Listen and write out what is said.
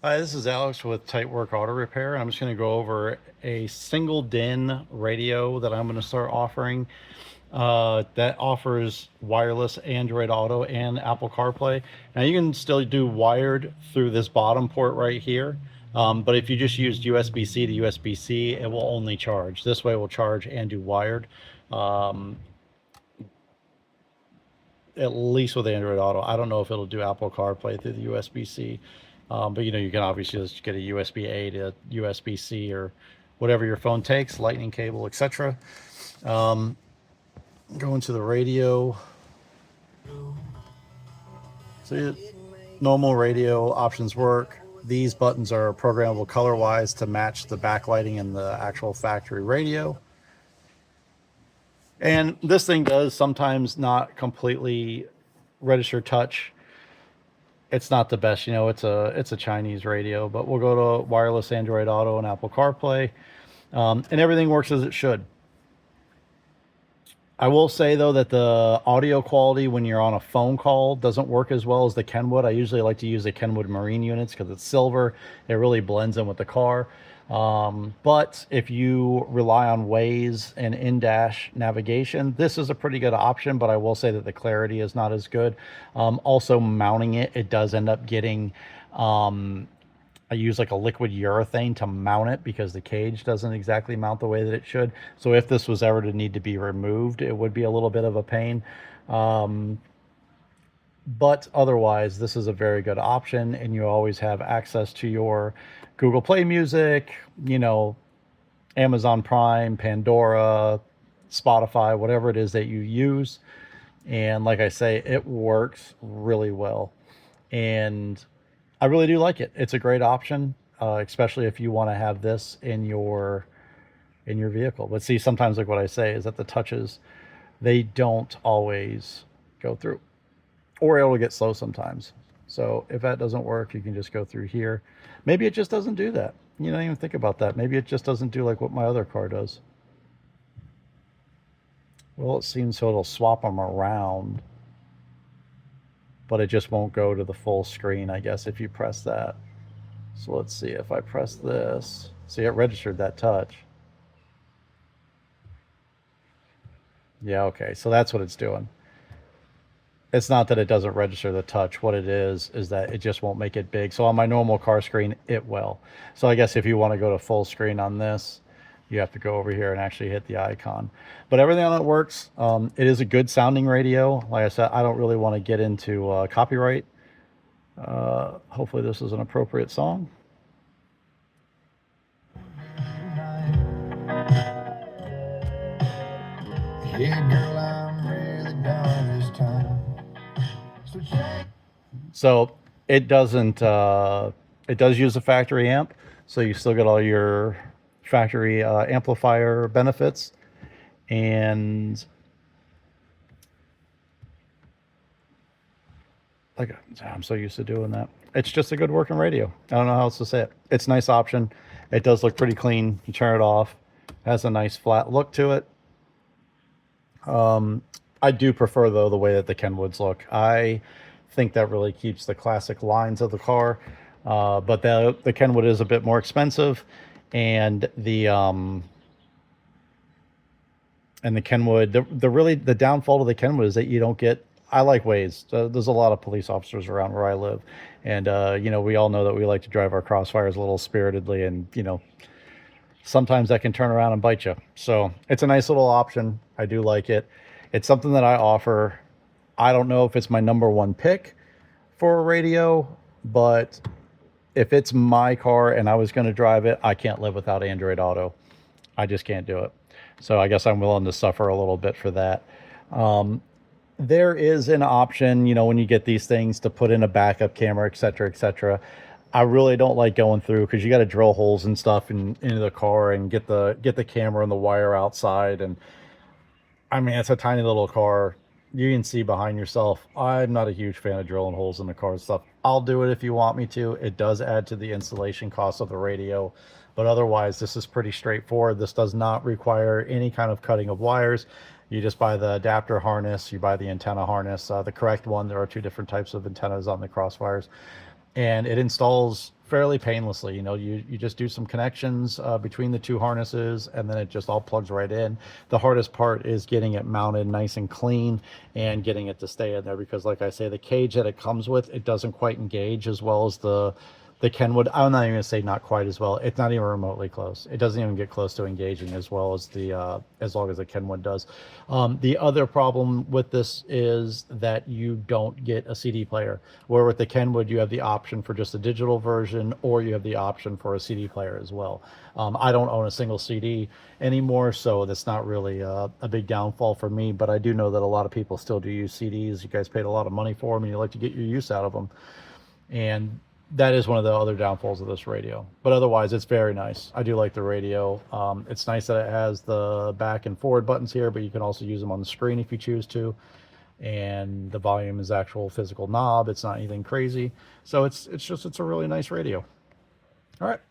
Hi, this is Alex with Tightwork Auto Repair. I'm just going to go over a single DIN radio that I'm going to start offering that offers wireless Android Auto and Apple CarPlay. Now you can still do wired through this bottom port right here, but if you just use USB-C to USB-C, it will only charge. This way it will charge and do wired. Um, at least with Android Auto. I don't know if it'll do Apple CarPlay through the USB-C, but you know, you can obviously just get a USB-A to USB-C or whatever your phone takes, lightning cable, etc. Go into the radio. So normal radio options work. These buttons are programmable color-wise to match the backlighting in the actual factory radio. And this thing does sometimes not completely register touch. It's not the best, you know, it's a Chinese radio, but we'll go to wireless Android Auto and Apple CarPlay, and everything works as it should. I will say though that the audio quality when you're on a phone call doesn't work as well as the Kenwood. I usually like to use the Kenwood Marine units because it's silver. It really blends in with the car. But if you rely on Waze and in-dash navigation, this is a pretty good option, but I will say that the clarity is not as good. Also mounting it, it does end up getting, I use like a liquid urethane to mount it because the cage doesn't exactly mount the way that it should. So if this was ever to need to be removed, it would be a little bit of a pain. But otherwise, this is a very good option, and you always have access to your Google Play Music, you know, Amazon Prime, Pandora, Spotify, whatever it is that you use. And like I say, it works really well. And I really do like it. It's a great option, especially if you want to have this in your vehicle. But see, sometimes like what I say is that the touches, they don't always go through, or it'll get slow sometimes. So if that doesn't work, you can just go through here. Maybe it just doesn't do that. You don't even think about that. Maybe it just doesn't do like what my other car does. Well, it seems so it'll swap them around, but it just won't go to the full screen, I guess, if you press that. So let's see if I press this. See, it registered that touch. Yeah, okay, so that's what it's doing. It's not that it doesn't register the touch. What it is that it just won't make it big. So on my normal car screen, it will. So I guess if you want to go to full screen on this, you have to go over here and actually hit the icon. But everything on it works. It is a good sounding radio. Like I said, I don't really want to get into copyright. Hopefully this is an appropriate song. Yeah, girl, I'm really done this time. So it doesn't, it does use a factory amp. So you still get all your factory amplifier benefits. And like, I'm so used to doing that. It's just a good working radio. I don't know how else to say it. It's a nice option. It does look pretty clean. You turn it off. It has a nice flat look to it. I do prefer though the way that the Kenwoods look. I think that really keeps the classic lines of the car. But the Kenwood is a bit more expensive, and the Kenwood, the really the downfall to the Kenwood is that you don't get. I like Waze. There's a lot of police officers around where I live, and you know, we all know that we like to drive our Crossfires a little spiritedly, and you know, sometimes that can turn around and bite you. So it's a nice little option. I do like it. It's something that I offer. I don't know if it's my number one pick for a radio, but if it's my car and I was going to drive it, I can't live without Android Auto. I just can't do it. So I guess I'm willing to suffer a little bit for that. There is an option, you know, when you get these things to put in a backup camera, et cetera, et cetera. I really don't like going through because you got to drill holes and stuff into the car and get the camera and the wire outside. And I mean, it's a tiny little car. You can see behind yourself. I'm not a huge fan of drilling holes in the car and stuff. I'll do it if you want me to. It does add to the installation cost of the radio, but otherwise this is pretty straightforward. This does not require any kind of cutting of wires. You just buy the adapter harness, you buy the antenna harness, the correct one. There are two different types of antennas on the Crossfires, and it installs fairly painlessly. You know, you just do some connections between the two harnesses, and then it just all plugs right in. The hardest part is getting it mounted nice and clean and getting it to stay in there, because like I say, the cage that it comes with, it doesn't quite engage as well as the Kenwood. I'm not even gonna say not quite as well. It's not even remotely close. It doesn't even get close to engaging as well as the as long as the Kenwood does. The other problem with this is that you don't get a CD player. Where with the Kenwood, you have the option for just a digital version, or you have the option for a CD player as well. I don't own a single CD anymore, so that's not really a big downfall for me. But I do know that a lot of people still do use CDs. You guys paid a lot of money for them, and you like to get your use out of them. And that is one of the other downfalls of this radio. But otherwise, it's very nice. I do like the radio. It's nice that it has the back and forward buttons here, but you can also use them on the screen if you choose to. And the volume is actual physical knob. It's not anything crazy. So it's a really nice radio. All right.